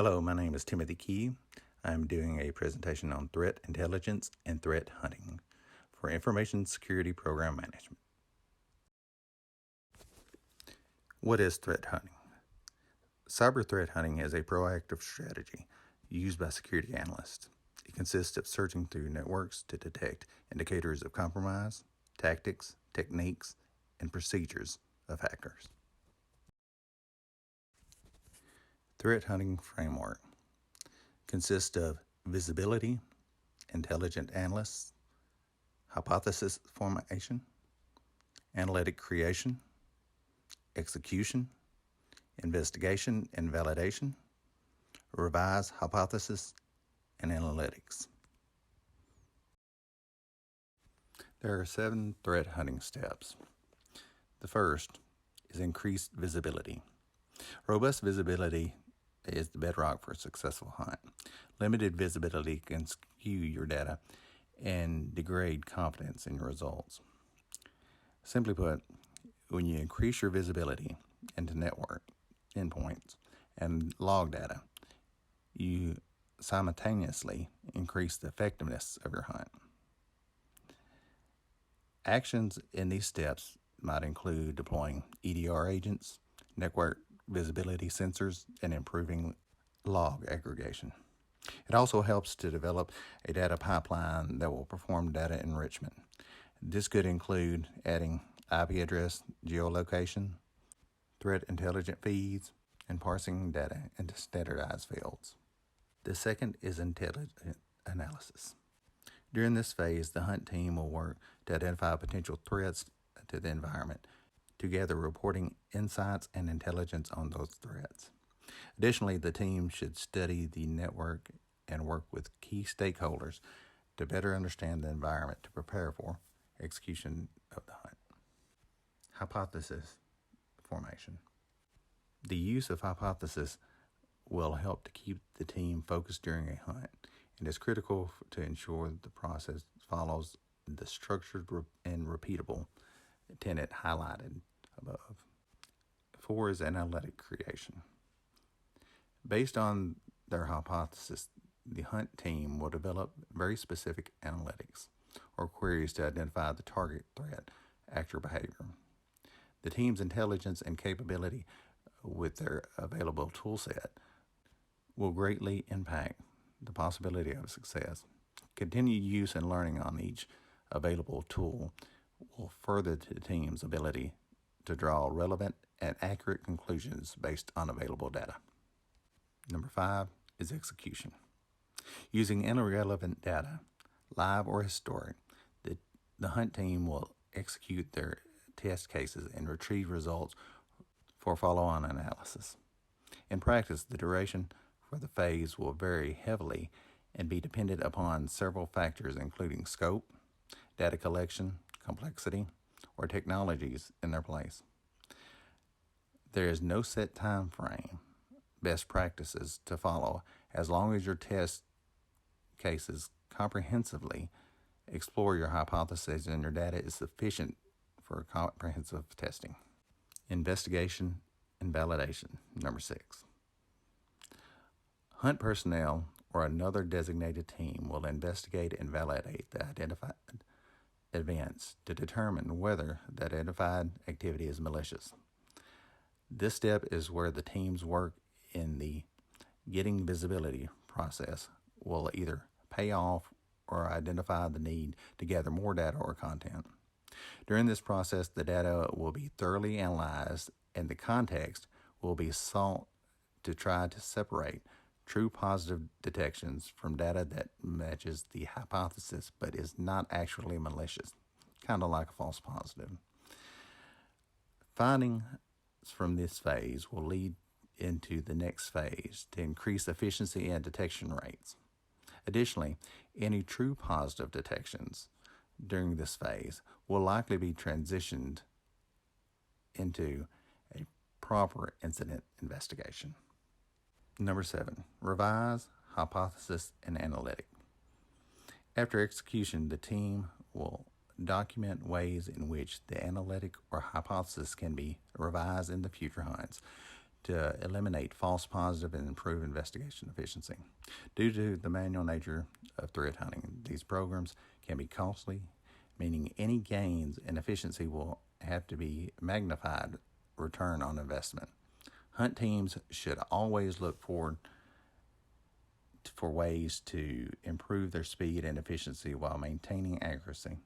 Hello, my name is Timothy Key. I'm doing a presentation on threat intelligence and threat hunting for Information Security Program Management. What is threat hunting? Cyber threat hunting is a proactive strategy used by security analysts. It consists of searching through networks to detect indicators of compromise, tactics, techniques, and procedures of hackers. Threat hunting framework consists of visibility, intelligent analysts, hypothesis formation, analytic creation, execution, investigation and validation, revise hypothesis, and analytics. There are 7 threat hunting steps. The first is increased visibility. Robust visibility is the bedrock for a successful hunt. Limited visibility can skew your data and degrade confidence in your results. Simply put, when you increase your visibility into network endpoints and log data, you simultaneously increase the effectiveness of your hunt. Actions in these steps might include deploying EDR agents, network visibility sensors, and improving log aggregation. It also helps to develop a data pipeline that will perform data enrichment. This could include adding IP address, geolocation, threat intelligent feeds, and parsing data into standardized fields. The second is intelligent analysis. During this phase, the hunt team will work to identify potential threats to the environment, to gather reporting insights and intelligence on those threats. Additionally, the team should study the network and work with key stakeholders to better understand the environment to prepare for execution of the hunt. Hypothesis formation. The use of hypothesis will help to keep the team focused during a hunt and is critical to ensure that the process follows the structured and repeatable tenet highlighted above. 4 is analytic creation. Based on their hypothesis, the hunt team will develop very specific analytics or queries to identify the target threat, actor behavior. The team's intelligence and capability with their available toolset will greatly impact the possibility of success. Continued use and learning on each available tool will further the team's ability to draw relevant and accurate conclusions based on available data. Number 5 is execution. Using irrelevant data, live or historic, the hunt team will execute their test cases and retrieve results for follow-on analysis. In practice, the duration for the phase will vary heavily and be dependent upon several factors including scope, data collection, complexity, or technologies in their place. There is no set time frame, best practices to follow as long as your test cases comprehensively explore your hypothesis and your data is sufficient for comprehensive testing. Investigation and validation, number 6. Hunt personnel or another designated team will investigate and validate the identified events to determine whether the identified activity is malicious. This step is where the team's work in the getting visibility process will either pay off or identify the need to gather more data or content. During this process, the data will be thoroughly analyzed and the context will be sought to try to separate true positive detections from data that matches the hypothesis but is not actually malicious, kind of like a false positive. Findings from this phase will lead into the next phase to increase efficiency and detection rates. Additionally, any true positive detections during this phase will likely be transitioned into a proper incident investigation. Number 7, revise, hypothesis, and analytic. After execution, the team will document ways in which the analytic or hypothesis can be revised in the future hunts to eliminate false positive and improve investigation efficiency. Due to the manual nature of threat hunting, these programs can be costly, meaning any gains in efficiency will have to be magnified return on investment. Hunt teams should always look forward for ways to improve their speed and efficiency while maintaining accuracy,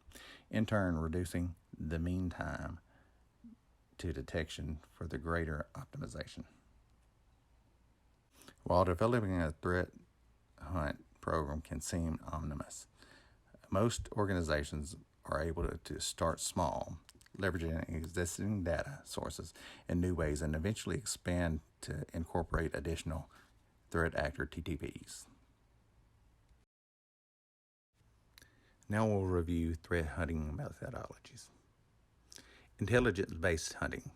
in turn reducing the mean time to detection for the greater optimization. While developing a threat hunt program can seem ominous, most organizations are able to start small, leveraging existing data sources in new ways, and eventually expand to incorporate additional threat actor TTPs. Now we'll review threat hunting methodologies. Intelligence-based hunting,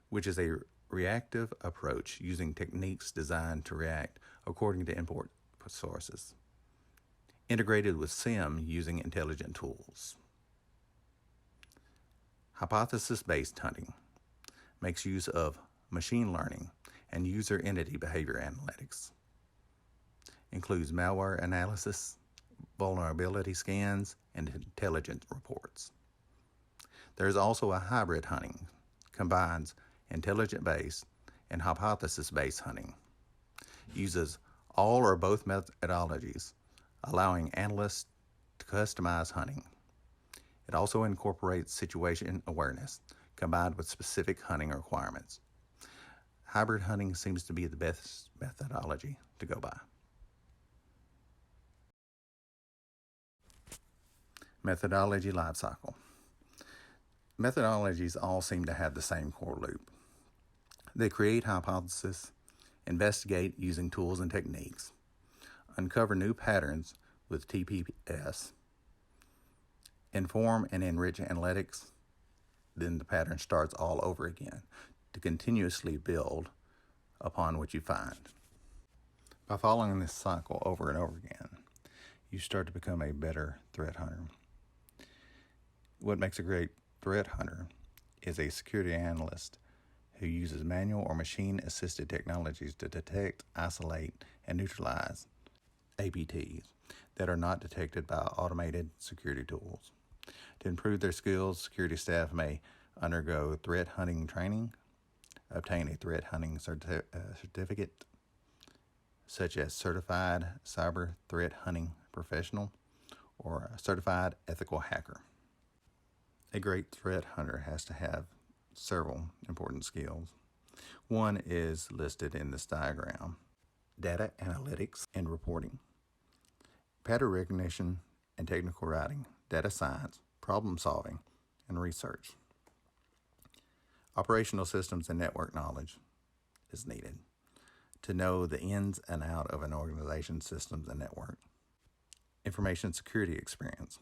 which is a reactive approach using techniques designed to react according to input sources, integrated with SIM using intelligent tools. Hypothesis-based hunting makes use of machine learning and user entity behavior analytics, includes malware analysis, vulnerability scans, and intelligence reports. There is also a hybrid hunting, combines intelligent-based and hypothesis-based hunting, uses all or both methodologies, allowing analysts to customize hunting. It also incorporates situation awareness combined with specific hunting requirements. Hybrid hunting seems to be the best methodology to go by. Methodology lifecycle. Methodologies all seem to have the same core loop. They create hypotheses, investigate using tools and techniques, uncover new patterns with TPS, inform and enrich analytics, then the pattern starts all over again to continuously build upon what you find. By following this cycle over and over again, you start to become a better threat hunter. What makes a great threat hunter is a security analyst who uses manual or machine-assisted technologies to detect, isolate, and neutralize APTs that are not detected by automated security tools. To improve their skills, security staff may undergo threat hunting training, obtain a threat hunting certificate, such as Certified Cyber Threat Hunting Professional or a Certified Ethical Hacker. A great threat hunter has to have several important skills. One is listed in this diagram: data analytics and reporting, pattern recognition and technical writing, data science, problem solving, and research. Operational systems and network knowledge is needed to know the ins and out of an organization's systems and network. Information security experience,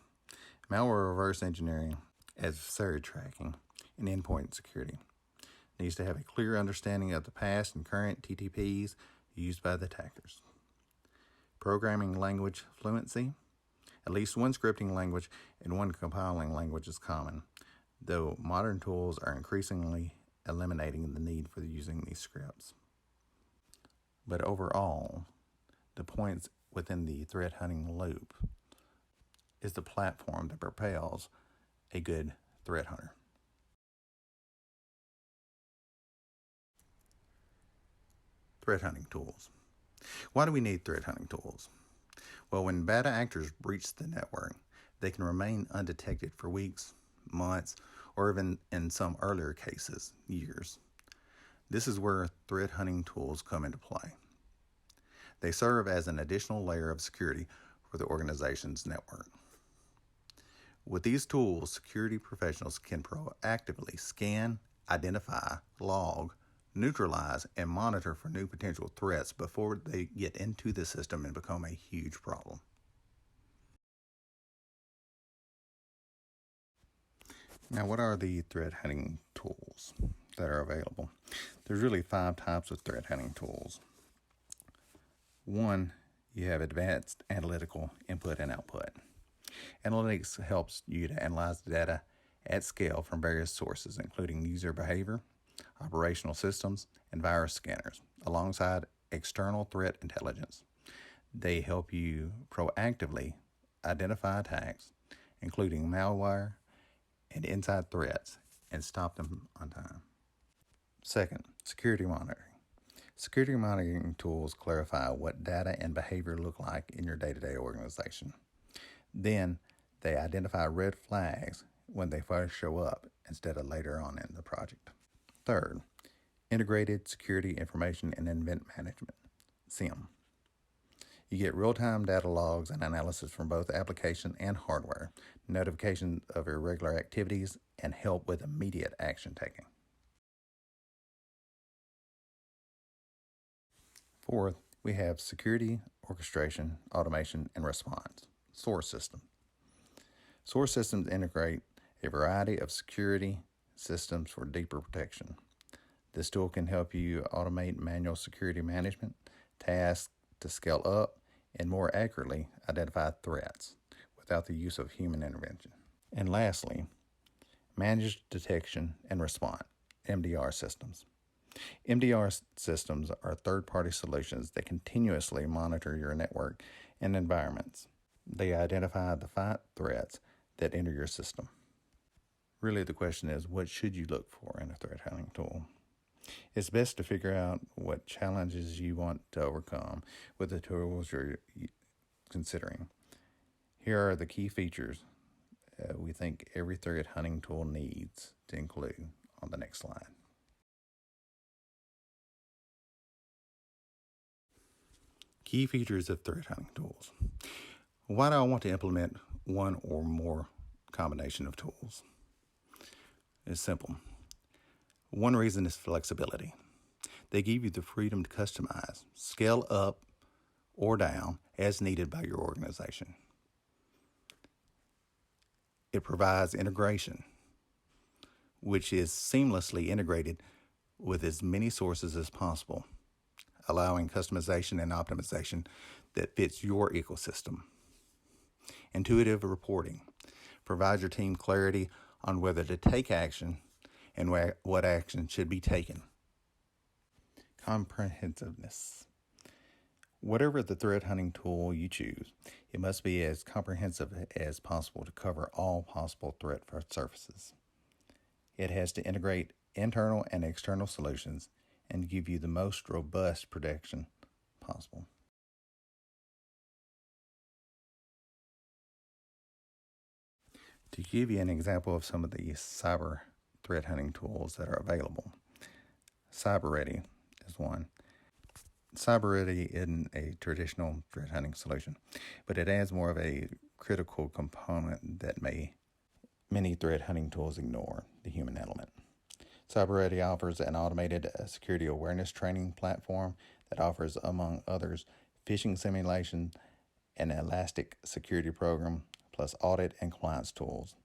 malware reverse engineering, adversary tracking, and endpoint security. Needs to have a clear understanding of the past and current TTPs used by the attackers. Programming language fluency. At least one scripting language and one compiling language is common, though modern tools are increasingly eliminating the need for using these scripts. But overall, the points within the threat hunting loop is the platform that propels a good threat hunter. Threat hunting tools. Why do we need threat hunting tools? Well, when bad actors breach the network, they can remain undetected for weeks, months, or even in some earlier cases, years. This is where threat hunting tools come into play. They serve as an additional layer of security for the organization's network. With these tools, security professionals can proactively scan, identify, log, neutralize, and monitor for new potential threats before they get into the system and become a huge problem. Now, what are the threat hunting tools that are available? There's really 5 types of threat hunting tools. 1, you have advanced analytical input and output. Analytics helps you to analyze the data at scale from various sources, including user behavior, operational systems, and virus scanners, alongside external threat intelligence. They help you proactively identify attacks, including malware and inside threats, and stop them on time. Second, security monitoring. Security monitoring tools clarify what data and behavior look like in your day-to-day organization. Then, they identify red flags when they first show up instead of later on in the project. Third, integrated security information and event management, SIEM. You get real-time data logs and analysis from both application and hardware, notification of irregular activities, and help with immediate action taking. Fourth, we have security, orchestration, automation, and response, SOAR system. SOAR systems integrate a variety of security systems for deeper protection. This tool can help you automate manual security management, tasks to scale up, and more accurately identify threats without the use of human intervention. And lastly, managed detection and response, MDR systems. MDR systems are third-party solutions that continuously monitor your network and environments. They identify the threats that enter your system. Really, the question is, what should you look for in a threat hunting tool? It's best to figure out what challenges you want to overcome with the tools you're considering. Here are the key features we think every threat hunting tool needs to include on the next slide. Key features of threat hunting tools. Why do I want to implement one or more combination of tools? It's simple. One reason is flexibility. They give you the freedom to customize, scale up or down as needed by your organization. It provides integration, which is seamlessly integrated with as many sources as possible, allowing customization and optimization that fits your ecosystem. Intuitive reporting provides your team clarity on whether to take action and what action should be taken. Comprehensiveness. Whatever the threat hunting tool you choose, it must be as comprehensive as possible to cover all possible threat surfaces. It has to integrate internal and external solutions and give you the most robust protection possible. To give you an example of some of the cyber threat hunting tools that are available, CyberReady is one. CyberReady isn't a traditional threat hunting solution, but it adds more of a critical component that many threat hunting tools ignore, the human element. CyberReady offers an automated security awareness training platform that offers, among others, phishing simulation, an elastic security program, plus audit and compliance tools.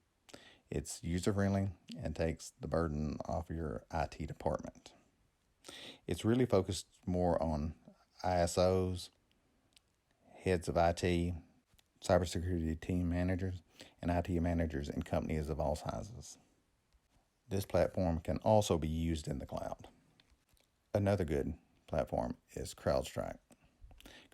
It's user-friendly and takes the burden off your IT department. It's really focused more on ISOs, heads of IT, cybersecurity team managers, and IT managers in companies of all sizes. This platform can also be used in the cloud. Another good platform is CrowdStrike.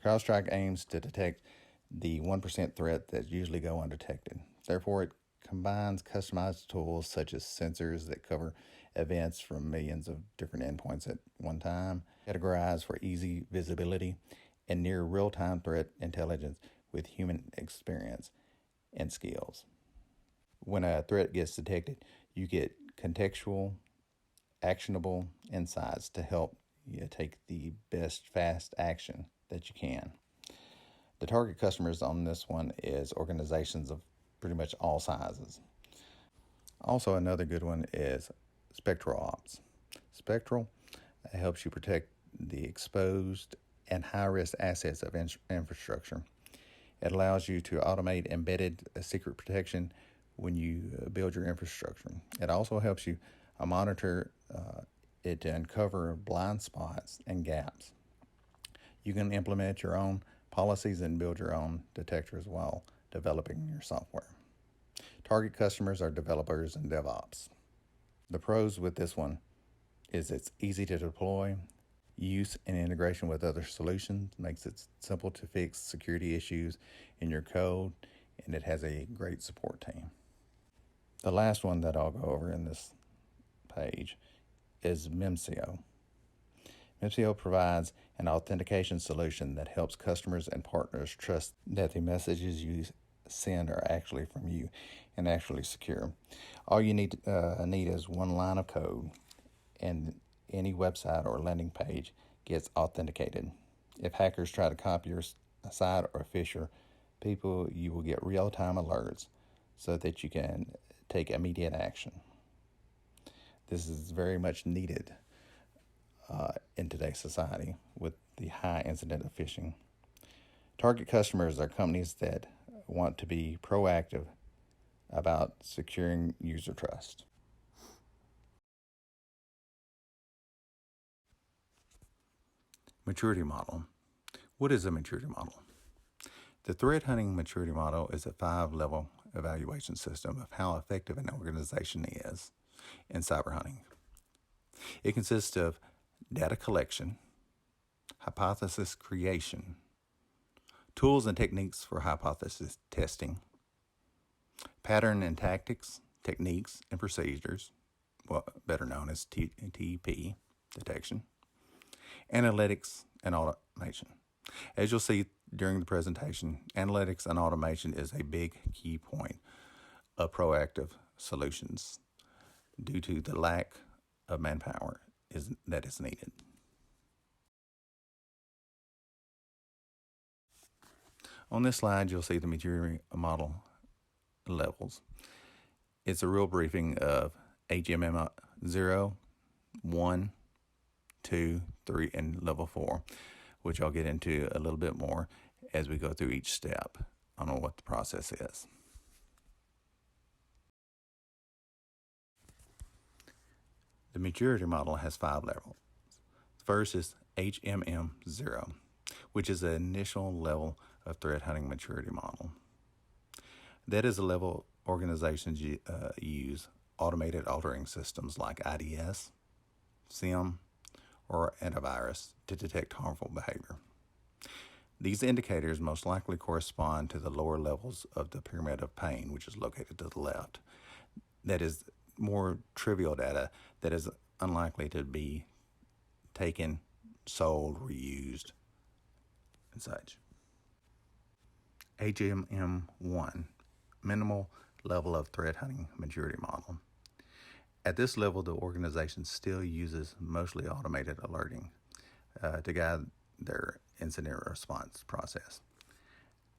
CrowdStrike aims to detect the 1% threat that usually go undetected. Therefore, it combines customized tools such as sensors that cover events from millions of different endpoints at one time, categorized for easy visibility, and near real-time threat intelligence with human experience and skills. When a threat gets detected, you get contextual, actionable insights to help you take the best fast action that you can. The target customers on this one is organizations of pretty much all sizes. Also, another good one is Spectral Ops. Spectral helps you protect the exposed and high-risk assets of infrastructure. It allows you to automate embedded secret protection when you build your infrastructure. It also helps you monitor it to uncover blind spots and gaps. You can implement your own policies and build your own detectors while developing your software. Target customers are developers and DevOps. The pros with this one is it's easy to deploy. Use and integration with other solutions makes it simple to fix security issues in your code, and it has a great support team. The last one that I'll go over in this page is Memsio. Memsio provides an authentication solution that helps customers and partners trust that the messages you send are actually from you and actually secure. All you need is one line of code, and any website or landing page gets authenticated. If hackers try to copy your site or phish your people, you will get real-time alerts so that you can take immediate action. This is very much needed in today's society with the high incident of phishing. Target customers are companies that want to be proactive about securing user trust. Maturity model. What is a maturity model? The threat hunting maturity model is a 5-level evaluation system of how effective an organization is in cyber hunting. It consists of data collection, hypothesis creation, tools and techniques for hypothesis testing, pattern and tactics, techniques and procedures, better known as TP detection, analytics and automation. As you'll see during the presentation, analytics and automation is a big key point of proactive solutions due to the lack of manpower that is needed. On this slide, you'll see the maturity model levels. It's a real briefing of HMM 0, 1, 2, 3, and level 4, which I'll get into a little bit more as we go through each step on what the process is. The maturity model has 5 levels. First is HMM 0, which is the initial level of threat hunting maturity model. That is a level organizations use automated altering systems like IDS, SIEM, or antivirus to detect harmful behavior. These indicators most likely correspond to the lower levels of the pyramid of pain, which is located to the left. That is more trivial data that is unlikely to be taken, sold, reused, and such. HMM1, minimal level of threat hunting maturity model. At this level, the organization still uses mostly automated alerting to guide their incident response process.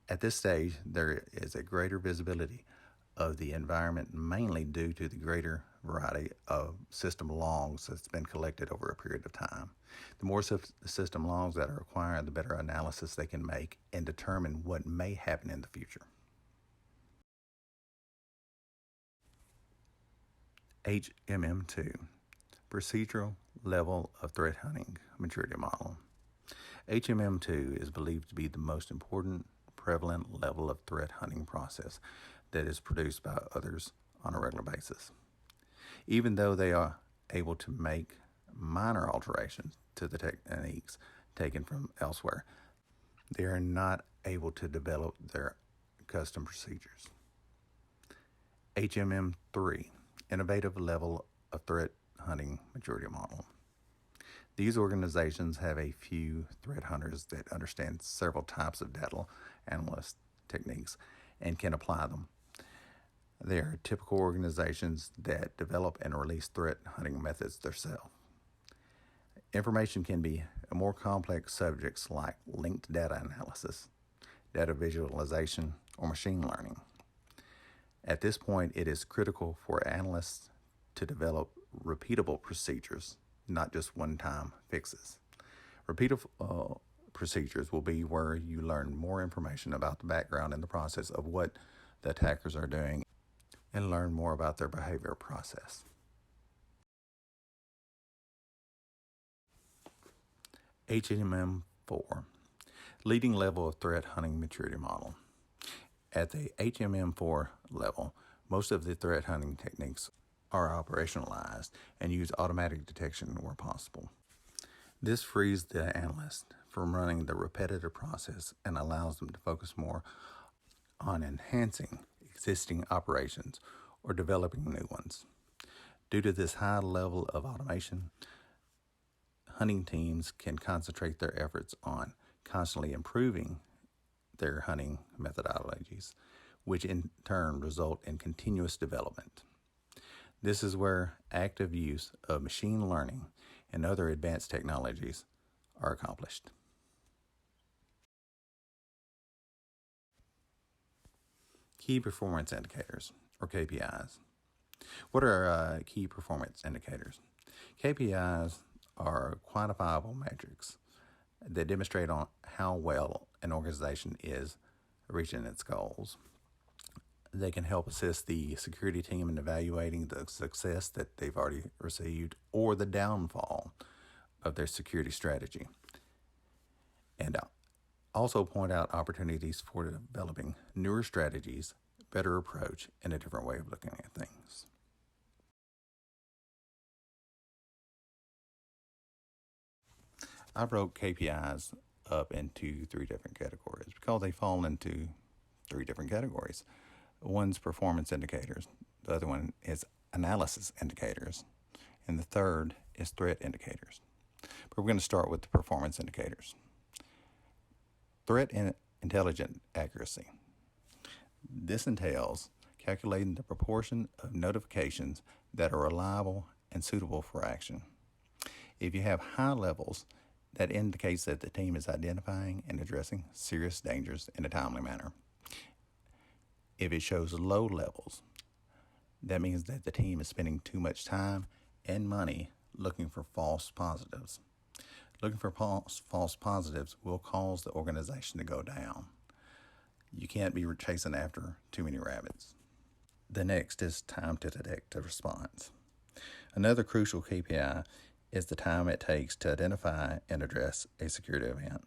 At this stage, there is a greater visibility of the environment, mainly due to the greater variety of system logs that's been collected over a period of time. The more system logs that are acquired, the better analysis they can make and determine what may happen in the future. HMM2, procedural level of threat hunting maturity model. HMM2 is believed to be the most important prevalent level of threat hunting process that is produced by others on a regular basis. Even though they are able to make minor alterations to the techniques taken from elsewhere, they are not able to develop their custom procedures. HMM3, innovative level of threat hunting maturity model. These organizations have a few threat hunters that understand several types of data analyst techniques and can apply them. They are typical organizations that develop and release threat hunting methods themselves. Information can be more complex subjects like linked data analysis, data visualization, or machine learning. At this point, it is critical for analysts to develop repeatable procedures, not just one-time fixes. Repeatable procedures will be where you learn more information about the background and the process of what the attackers are doing and learn more about their behavior process. HMM4, leading level of threat hunting maturity model. At the HMM4 level, most of the threat hunting techniques are operationalized and use automatic detection where possible. This frees the analyst from running the repetitive process and allows them to focus more on enhancing existing operations or developing new ones. Due to this high level of automation, hunting teams can concentrate their efforts on constantly improving their hunting methodologies, which in turn result in continuous development. This is where active use of machine learning and other advanced technologies are accomplished. Key performance indicators, or KPIs. What are key performance indicators? KPIs are quantifiable metrics that demonstrate on how well an organization is reaching its goals. They can help assist the security team in evaluating the success that they've already received or the downfall of their security strategy, and also point out opportunities for developing newer strategies, better approach, and a different way of looking at things. I broke KPIs up into 3 different categories because they fall into 3 different categories. One's performance indicators, the other one is analysis indicators, and the third is threat indicators. But we're going to start with the performance indicators. Threat and intelligent accuracy. This entails calculating the proportion of notifications that are reliable and suitable for action. If you have high levels, that indicates that the team is identifying and addressing serious dangers in a timely manner. If it shows low levels, that means that the team is spending too much time and money looking for false positives. Looking for false positives will cause the organization to go down. You can't be chasing after too many rabbits. The next is time to detect a response. Another crucial KPI is the time it takes to identify and address a security event.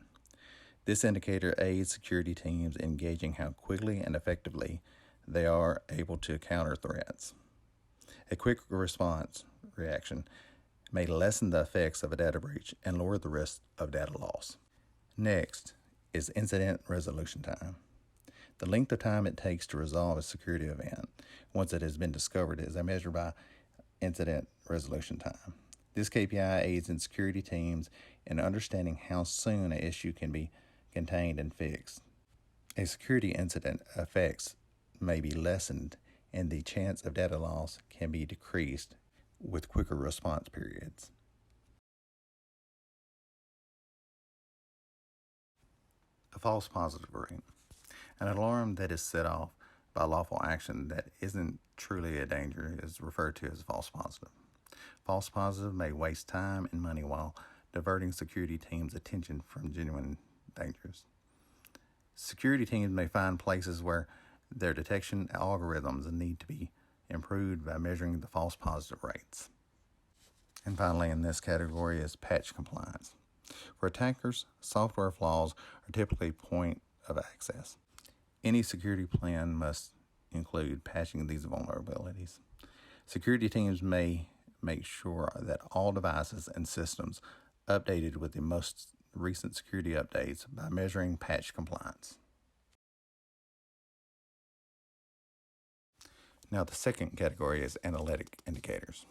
This indicator aids security teams in gauging how quickly and effectively they are able to counter threats. A quick response reaction may lessen the effects of a data breach and lower the risk of data loss. Next is incident resolution time. The length of time it takes to resolve a security event once it has been discovered is measured by incident resolution time. This KPI aids in security teams in understanding how soon an issue can be contained and fixed. A security incident effects may be lessened and the chance of data loss can be decreased with quicker response periods. A false positive rate. An alarm that is set off by lawful action that isn't truly a danger is referred to as false positive. False positive may waste time and money while diverting security teams' attention from genuine dangers. Security teams may find places where their detection algorithms need to be improved by measuring the false positive rates. And finally, in this category is patch compliance. For attackers, software flaws are typically point of access. Any security plan must include patching these vulnerabilities. Security teams may make sure that all devices and systems updated with the most recent security updates by measuring patch compliance. Now, the second category is analytic indicators.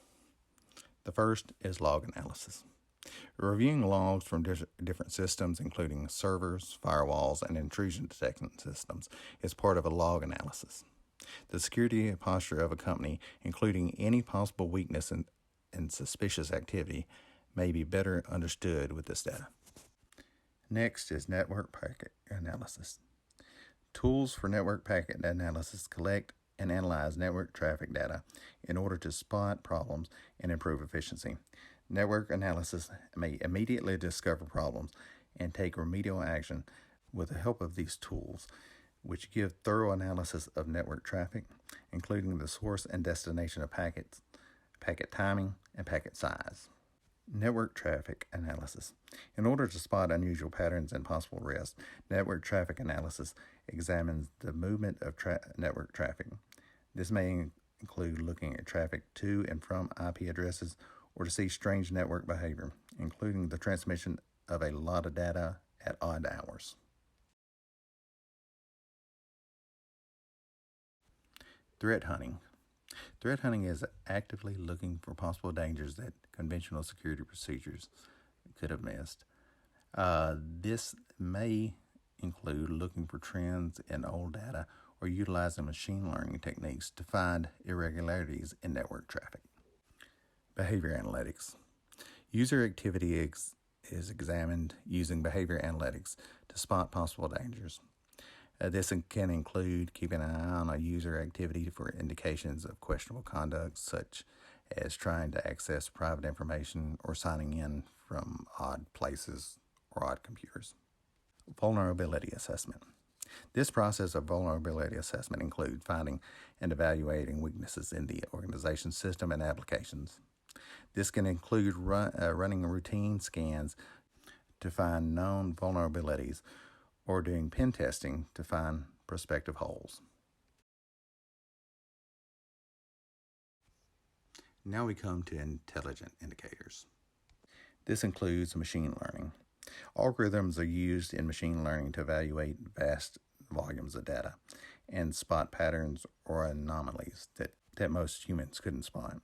The first is log analysis. Reviewing logs from different systems, including servers, firewalls, and intrusion detection systems, is part of a log analysis. The security posture of a company, including any possible weakness and suspicious activity, may be better understood with this data. Next is network packet analysis. Tools for network packet analysis collect and analyze network traffic data in order to spot problems and improve efficiency. Network analysis may immediately discover problems and take remedial action with the help of these tools, which give thorough analysis of network traffic, including the source and destination of packets, packet timing, and packet size. Network traffic analysis. In order to spot unusual patterns and possible risks, network traffic analysis examines the movement of network traffic. This may include looking at traffic to and from IP addresses or to see strange network behavior, including the transmission of a lot of data at odd hours. Threat hunting. Threat hunting is actively looking for possible dangers that conventional security procedures could have missed. This may include looking for trends in old data or utilizing machine learning techniques to find irregularities in network traffic. Behavior analytics. User activity is examined using behavior analytics to spot possible dangers. This can include keeping an eye on a user activity for indications of questionable conduct, such as trying to access private information or signing in from odd places or odd computers. Vulnerability assessment. This process of vulnerability assessment includes finding and evaluating weaknesses in the organization's system and applications. This can include running routine scans to find known vulnerabilities or doing pen testing to find prospective holes. Now we come to intelligent indicators. This includes machine learning. Algorithms are used in machine learning to evaluate vast volumes of data and spot patterns or anomalies that most humans couldn't spot.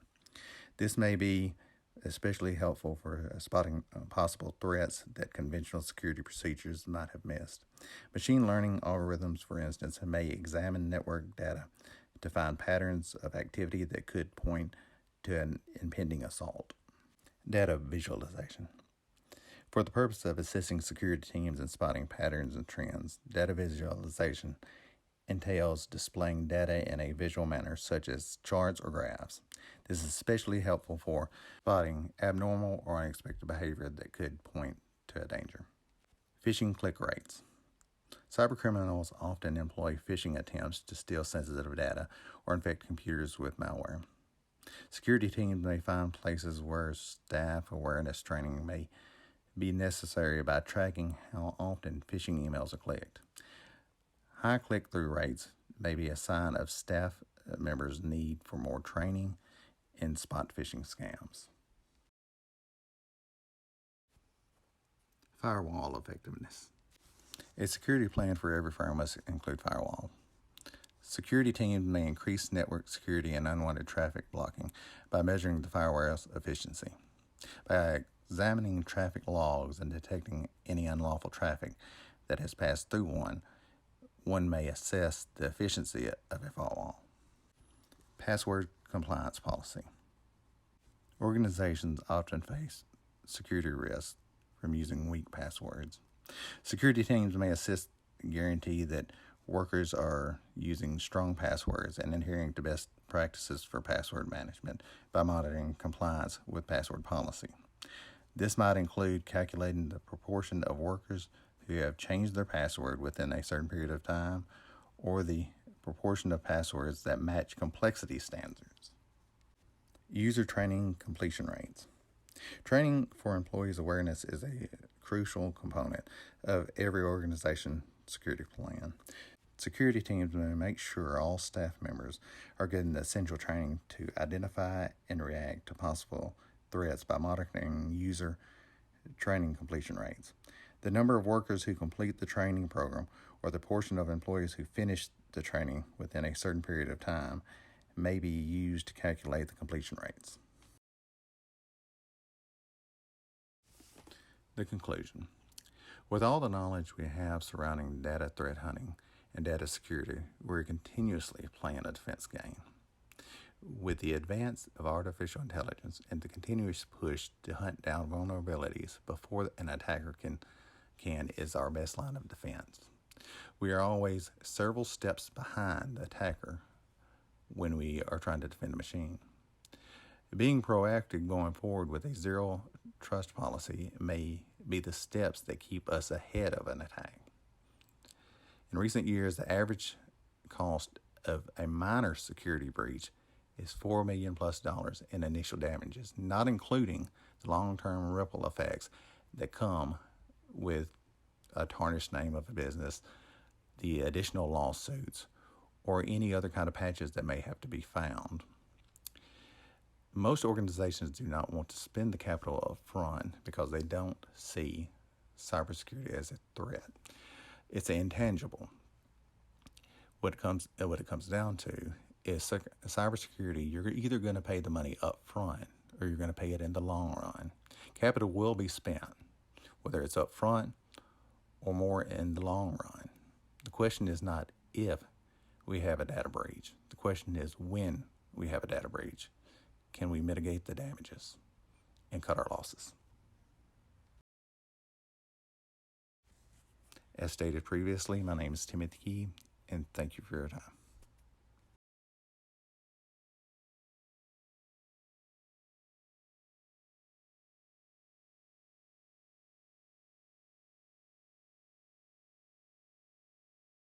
This may be especially helpful for spotting possible threats that conventional security procedures might have missed. Machine learning algorithms, for instance, may examine network data to find patterns of activity that could point to an impending assault. Data visualization. For the purpose of assisting security teams in spotting patterns and trends, data visualization entails displaying data in a visual manner, such as charts or graphs. This is especially helpful for spotting abnormal or unexpected behavior that could point to a danger. Phishing click rates. Cybercriminals often employ phishing attempts to steal sensitive data or infect computers with malware. Security teams may find places where staff awareness training may be necessary by tracking how often phishing emails are clicked. High click-through rates may be a sign of staff members' need for more training in spot phishing scams. Firewall effectiveness. A security plan for every firm must include firewall. Security teams may increase network security and unwanted traffic blocking by measuring the firewall's efficiency. By examining traffic logs and detecting any unlawful traffic that has passed through one may assess the efficiency of a firewall. Password compliance policy. Organizations often face security risks from using weak passwords. Security teams may guarantee that workers are using strong passwords and adhering to best practices for password management by monitoring compliance with password policy. This might include calculating the proportion of workers who have changed their password within a certain period of time, or the proportion of passwords that match complexity standards. User training completion rates. Training for employees' awareness is a crucial component of every organization security plan. Security teams may make sure all staff members are getting the essential training to identify and react to possible threats by monitoring user training completion rates. The number of workers who complete the training program or the portion of employees who finish the training within a certain period of time may be used to calculate the completion rates. The conclusion. With all the knowledge we have surrounding data threat hunting and data security, we're continuously playing a defense game. With the advance of artificial intelligence and the continuous push to hunt down vulnerabilities before an attacker can is our best line of defense. We are always several steps behind the attacker when we are trying to defend a machine. Being proactive going forward with a zero trust policy may be the steps that keep us ahead of an attack. In recent years, the average cost of a minor security breach is $4 million plus in initial damages, not including the long-term ripple effects that come with a tarnished name of a business, the additional lawsuits, or any other kind of patches that may have to be found. Most organizations do not want to spend the capital up front because they don't see cybersecurity as a threat. It's an intangible. What it comes down to is cybersecurity. You're either going to pay the money up front or you're going to pay it in the long run. Capital will be spent, whether it's up front or more in the long run. The question is not if we have a data breach. The question is when we have a data breach. Can we mitigate the damages and cut our losses? As stated previously, my name is Timothy Key, and thank you for your time.